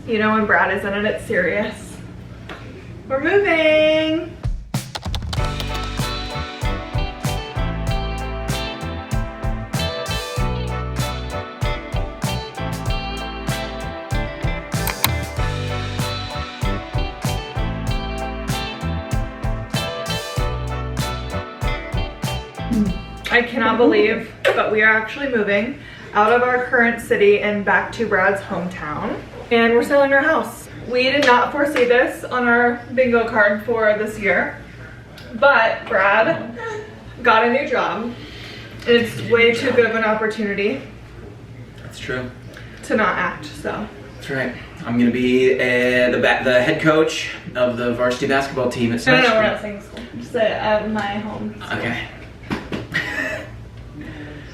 You know when Brad is in it, it's serious. We're moving. I cannot believe, but we are actually moving out of our current city and back to Brad's hometown. And we're selling our house. We did not foresee this on our bingo card for this year, but Brad got a new job. It's way too good of an opportunity. That's true. To not act, so. That's right. I'm gonna be the head coach of the varsity basketball team at No, we're not saying school. Just at my home school. Okay.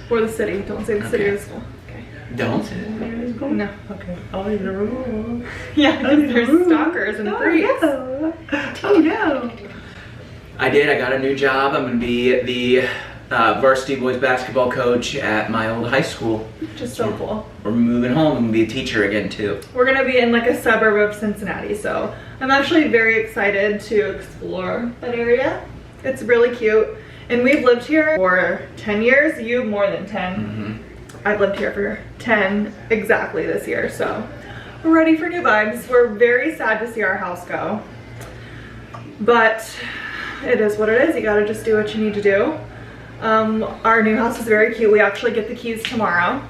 Or the city. Don't say the city or the school. Okay. Don't? No. Okay. I'll leave the room. Yeah, because there's stalkers and freaks. Oh no. I did. I got a new job. I'm going to be the varsity boys basketball coach at my old high school. Just so cool. We're moving home. I'm going to be a teacher again too. We're going to be in like a suburb of Cincinnati, so I'm actually very excited to explore that area. It's really cute. And we've lived here for 10 years. You more than 10. Mm-hmm. I've lived here for 10 exactly this year, so we're ready for new vibes. We're very sad to see our house go, but it is what it is. You gotta just do what you need to do. Our new house is very cute. We actually get the keys tomorrow.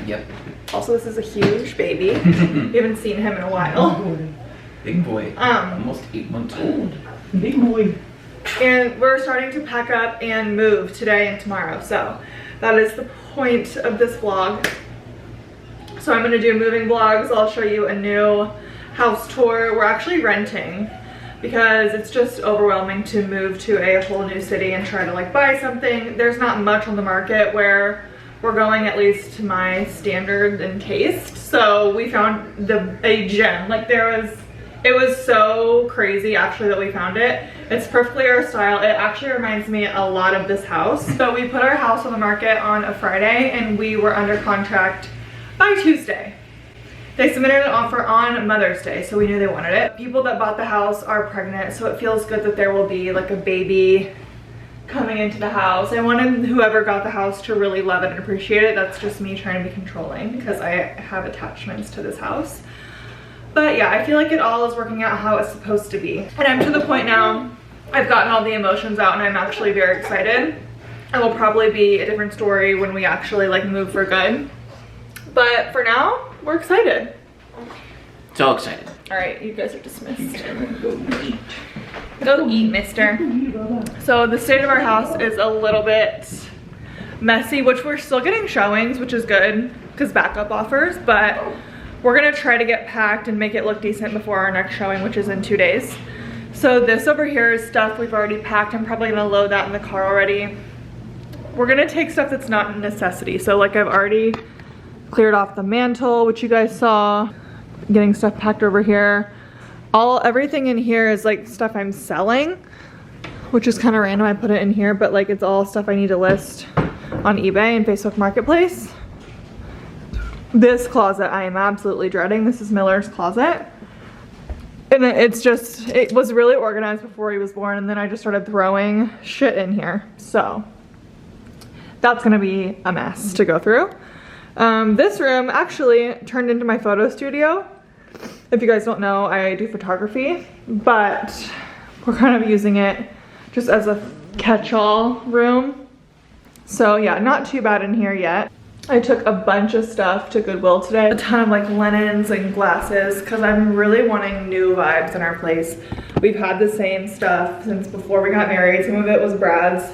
Yep. Also, this is a huge baby. We haven't seen him in a while. Big boy. Almost 8 months old. Big boy. And we're starting to pack up and move today and tomorrow. So that is the point of this vlog. So I'm gonna do moving vlogs. I'll show you a new house tour. We're actually renting because it's just overwhelming to move to a whole new city and try to like buy something. There's not much on the market where we're going, at least to my standard and taste. So we found a gem. Like it was so crazy actually that we found it. It's perfectly our style. It actually reminds me a lot of this house. So we put our house on the market on a Friday and we were under contract by Tuesday. They submitted an offer on Mother's Day, so we knew they wanted it. People that bought the house are pregnant, so it feels good that there will be like a baby coming into the house. I wanted whoever got the house to really love it and appreciate it. That's just me trying to be controlling because I have attachments to this house. But yeah, I feel like it all is working out how it's supposed to be. And I'm to the point now, I've gotten all the emotions out and I'm actually very excited. It will probably be a different story when we actually like move for good. But for now, we're excited. It's all exciting. All right, you guys are dismissed. Go eat, mister. So the state of our house is a little bit messy, which we're still getting showings, which is good because backup offers, but we're gonna try to get packed and make it look decent before our next showing, which is in 2 days. So this over here is stuff we've already packed. I'm probably gonna load that in the car already. We're gonna take stuff that's not a necessity. So like I've already cleared off the mantle, which you guys saw, getting stuff packed over here. Everything in here is like stuff I'm selling, which is kind of random. I put it in here, but like it's all stuff I need to list on eBay and Facebook Marketplace. This closet I am absolutely dreading. This is Miller's closet. And it was really organized before he was born, and then I just started throwing shit in here. So that's gonna be a mess to go through. This room actually turned into my photo studio. If you guys don't know, I do photography, but we're kind of using it just as a catch-all room. So yeah, not too bad in here yet. I took a bunch of stuff to Goodwill today. A ton of like linens and glasses because I'm really wanting new vibes in our place. We've had the same stuff since before we got married. Some of it was Brad's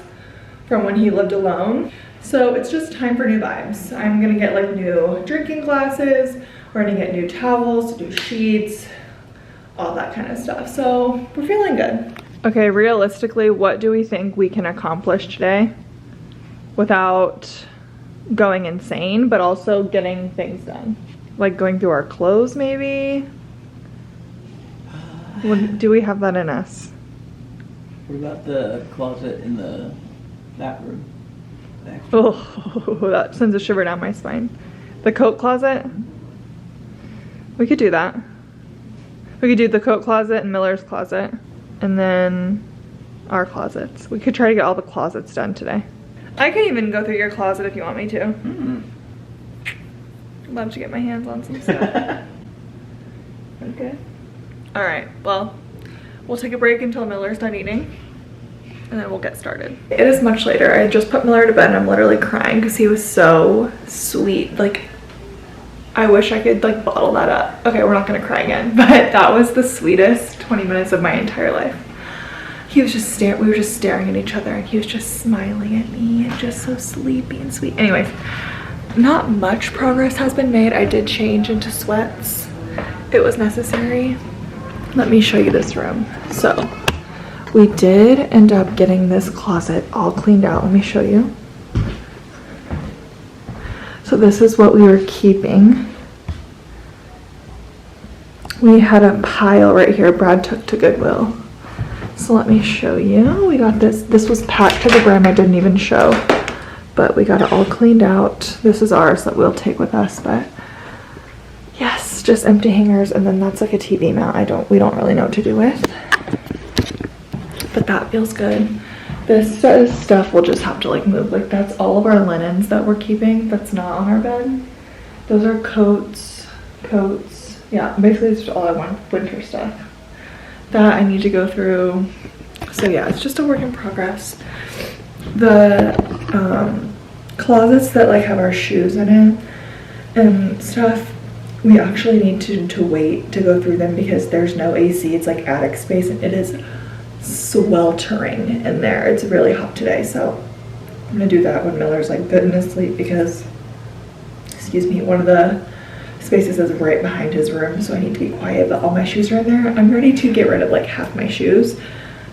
from when he lived alone. So it's just time for new vibes. I'm gonna get like new drinking glasses. We're gonna get new towels to do sheets, all that kind of stuff. So we're feeling good. Okay, realistically, what do we think we can accomplish today without going insane, but also getting things done? Like going through our clothes maybe? Do we have that in us? What about the closet in the bathroom? Oh, that sends a shiver down my spine. The coat closet? We could do that. We could do the coat closet and Miller's closet, and then our closets. We could try to get all the closets done today. I can even go through your closet if you want me to. Mm-hmm. Love to get my hands on some stuff. Okay. All right, well, we'll take a break until Miller's done eating, and then we'll get started. It is much later. I just put Miller to bed and I'm literally crying because he was so sweet. Like, I wish I could like bottle that up. Okay, we're not gonna cry again, but that was the sweetest 20 minutes of my entire life. He was just we were just staring at each other, and he was just smiling at me and just so sleepy and sweet. Anyways, not much progress has been made. I did change into sweats. It was necessary. Let me show you this room. So we did end up getting this closet all cleaned out. Let me show you. So this is what we were keeping. We had a pile right here Brad took to Goodwill. So let me show you. We got this. This was packed to the brim. I didn't even show, but we got it all cleaned out. This is ours that we'll take with us, but yes, just empty hangers. And then that's like a TV mount. We don't really know what to do with, but that feels good. This stuff we'll just have to like move. Like that's all of our linens that we're keeping that's not on our bed. Those are coats. Yeah, basically it's just all I want, winter stuff. That I need to go through. So yeah, it's just a work in progress. The closets that like have our shoes in it and stuff, we actually need to wait to go through them because there's no AC. It's like attic space and it is sweltering in there. It's really hot today, so I'm gonna do that when Miller's like good in his sleep because, excuse me, one of the spaces is right behind his room, so I need to be quiet, but all my shoes are in there. I'm ready to get rid of like half my shoes.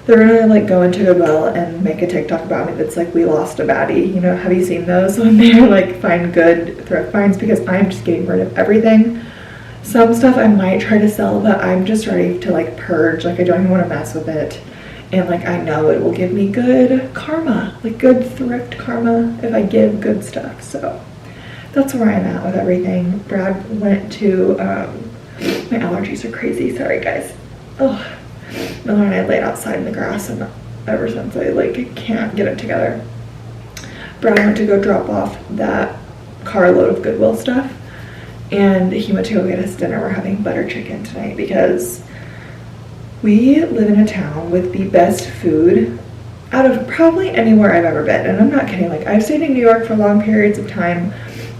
They're gonna like go into Goodwill and make a TikTok about me that's like, we lost a baddie. You know, have you seen those when they're like find good thrift finds? Because I'm just getting rid of everything. Some stuff I might try to sell, but I'm just ready to like purge. Like I don't even want to mess with it. And like I know it will give me good karma, like good thrift karma if I give good stuff. So that's where I'm at with everything. Brad went to, my allergies are crazy, sorry guys. Oh, Miller and I laid outside in the grass and ever since I like can't get it together. Brad went to go drop off that carload of Goodwill stuff and he went to go get us dinner. We're having butter chicken tonight because we live in a town with the best food out of probably anywhere I've ever been. And I'm not kidding, like I've stayed in New York for long periods of time.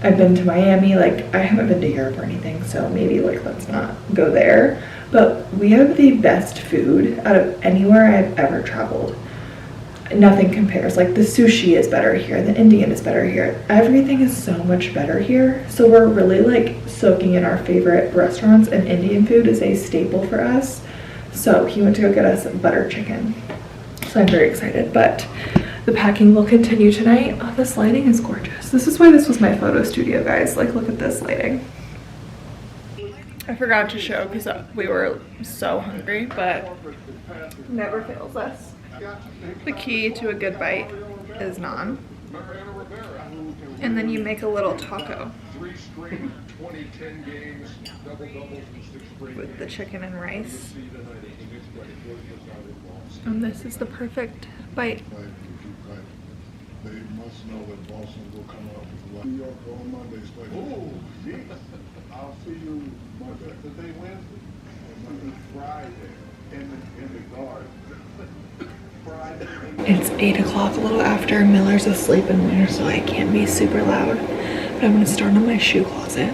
I've been to Miami, like I haven't been to Europe or anything, so maybe like let's not go there. But we have the best food out of anywhere I've ever traveled. Nothing compares. Like the sushi is better here, the Indian is better here. Everything is so much better here. So we're really like soaking in our favorite restaurants, and Indian food is a staple for us. So he went to go get us butter chicken. So I'm very excited, but the packing will continue tonight. Oh, this lighting is gorgeous. This is why this was my photo studio, guys. Like, look at this lighting. I forgot to show because we were so hungry, but never fails us. The key to a good bite is naan. And then you make a little taco with the chicken and rice. And this is the perfect bite. They must know that Boston will come up with New York on Mondays. Oh, geez. I'll see you Monday. Today Wednesday. And Friday in the garden. Friday. It's 8 o'clock, a little after. Miller's asleep in there, so I can't be super loud. But I'm gonna start on my shoe closet.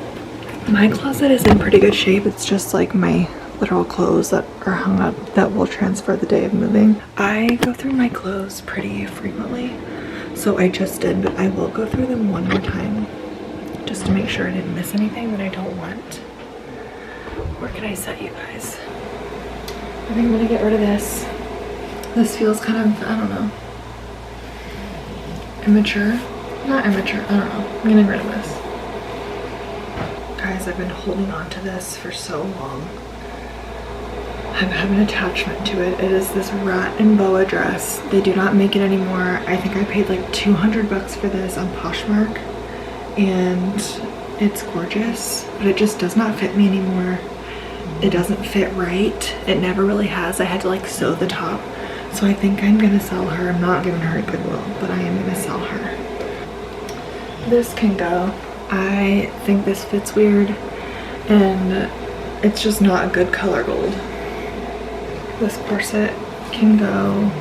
My closet is in pretty good shape. It's just like my literal clothes that are hung up that will transfer the day of moving. I go through my clothes pretty frequently. So I just did, but I will go through them one more time just to make sure I didn't miss anything that I don't want. Where can I set you guys? I think I'm gonna get rid of this. This feels kind of, I don't know, immature. Not immature, I don't know. I'm getting rid of this. Guys, I've been holding on to this for so long. I have an attachment to it. It is this rat and boa dress. They do not make it anymore. I think I paid like $200 for this on Poshmark, and It's gorgeous, but it just does not fit me anymore. It doesn't fit right. It never really has. I had to like sew the top. So I think I'm gonna sell her. I'm not giving her a Goodwill, but I am gonna sell her. This can go. I think this fits weird and it's just not a good color gold. This corset can go.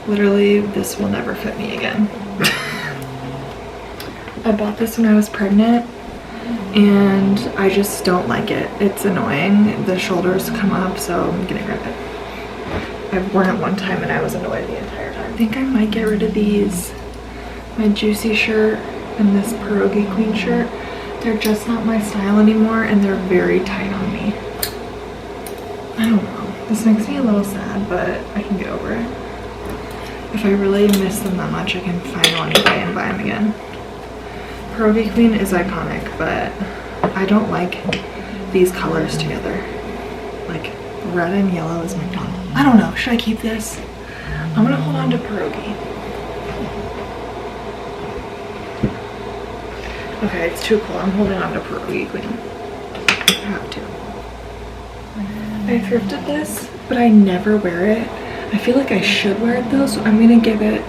Literally, this will never fit me again. I bought this when I was pregnant and I just don't like it. It's annoying. The shoulders come up, so I'm getting rid of it. I've worn it one time and I was annoyed the entire time. I think I might get rid of these. My Juicy shirt and this Pierogi Queen shirt. They're just not my style anymore and they're very tight on me. I don't know. This makes me a little sad, but I can get over it. If I really miss them that much, I can find one eBay and buy them again. Pierogi Queen is iconic, but I don't like these colors together. Like red and yellow is McDonald's. I don't know, should I keep this? I'm gonna hold on to Pierogi. Okay, it's too cool. I'm holding on to Pierogi Queen. I have to. I thrifted this, but I never wear it. I feel like I should wear it though, so I'm gonna give it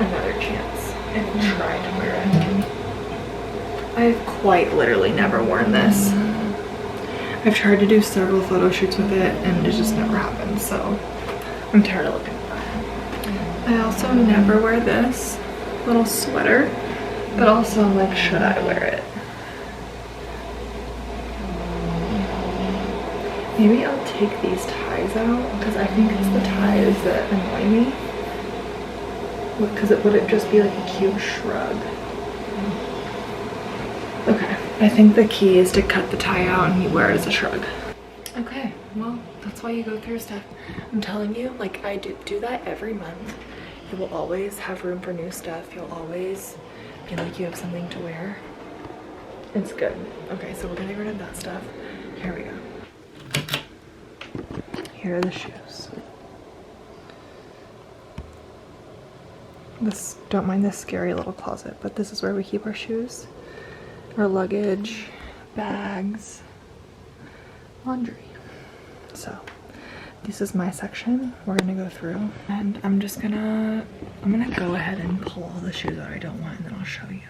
another chance and try to wear it. I've quite literally never worn this. I've tried to do several photo shoots with it and it just never happens, so I'm tired of looking at that. I also never wear this little sweater, but also I'm like, should I wear it? Maybe I'll take these ties out because I think it's the ties that annoy me. Because would it just be like a cute shrug? Okay, I think the key is to cut the tie out and you wear it as a shrug. Okay, well, that's why you go through stuff. I'm telling you, like I do that every month. You will always have room for new stuff. You'll always feel like you have something to wear. It's good. Okay, so we're gonna get rid of that stuff. Here we go. Here are the shoes. This, don't mind this scary little closet, but this is where we keep our shoes, our luggage, bags, laundry. So this is my section. We're gonna go through and I'm gonna go ahead and pull all the shoes that I don't want and then I'll show you.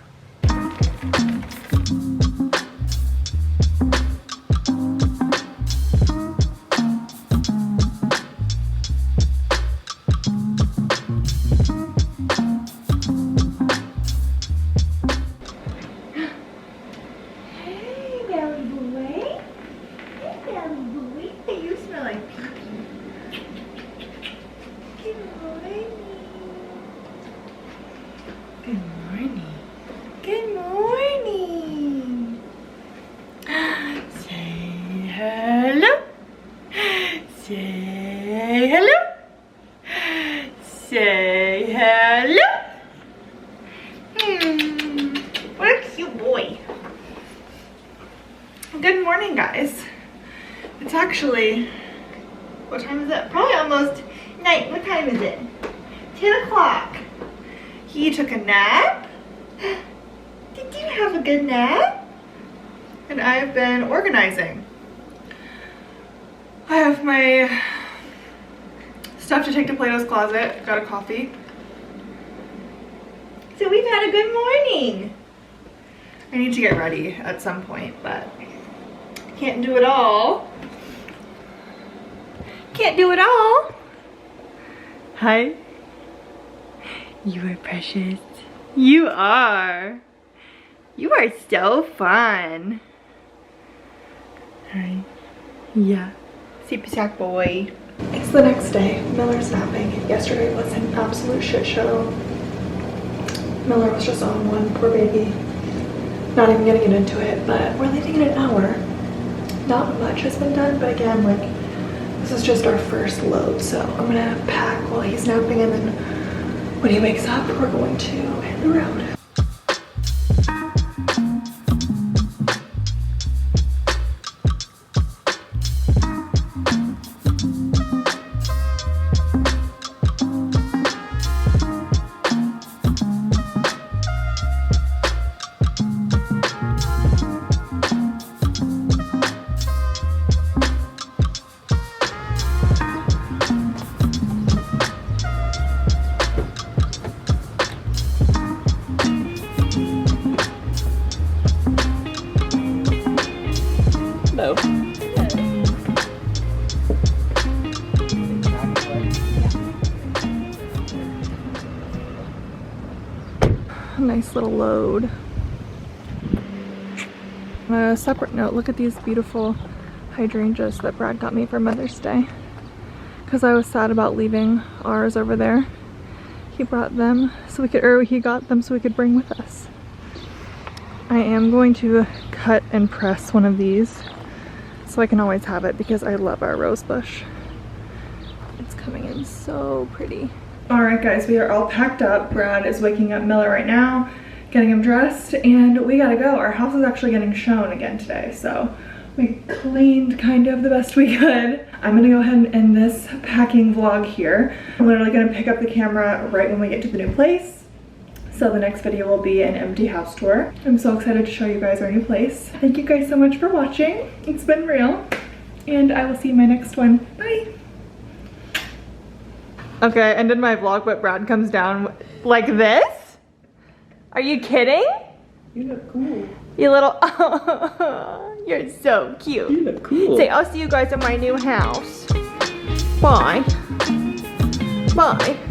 Good morning. Say hello. Say hello. Say hello. What a cute boy. Good morning, guys. It's actually, what time is it? Probably almost night. What time is it? 10 o'clock. He took a nap. Did you have a good nap? And I've been organizing. I have my stuff to take to Plato's closet. Got a coffee. So we've had a good morning. I need to get ready at some point, but can't do it all. Can't do it all. Hi. You are precious. You are. You are so fun. Hi. Yeah. Sippy sack boy. It's the next day. Miller's napping. Yesterday was an absolute shit show. Miller was just on one, poor baby. Not even gonna get into it, but we're leaving in an hour. Not much has been done, but again, like, this is just our first load, so I'm gonna pack while he's napping, and then when he wakes up, we're going to hit the road. Hello. Nice little load. On a separate note, look at these beautiful hydrangeas that Brad got me for Mother's Day. Because I was sad about leaving ours over there. He brought them so we could, or he got them so we could bring with us. I am going to cut and press one of these so I can always have it because I love our rose bush. It's coming in so pretty. All right guys, we are all packed up. Brad is waking up Miller right now, getting him dressed, and we gotta go. Our house is actually getting shown again today, so we cleaned kind of the best we could. I'm gonna go ahead and end this packing vlog here. I'm literally gonna pick up the camera right when we get to the new place. So the next video will be an empty house tour. I'm so excited to show you guys our new place. Thank you guys so much for watching. It's been real, and I will see you in my next one. Bye. Okay, I ended my vlog, but Brad comes down like this? Are you kidding? You look cool. You little, you're so cute. You look cool. Say, I'll see you guys at my new house. Bye. Bye.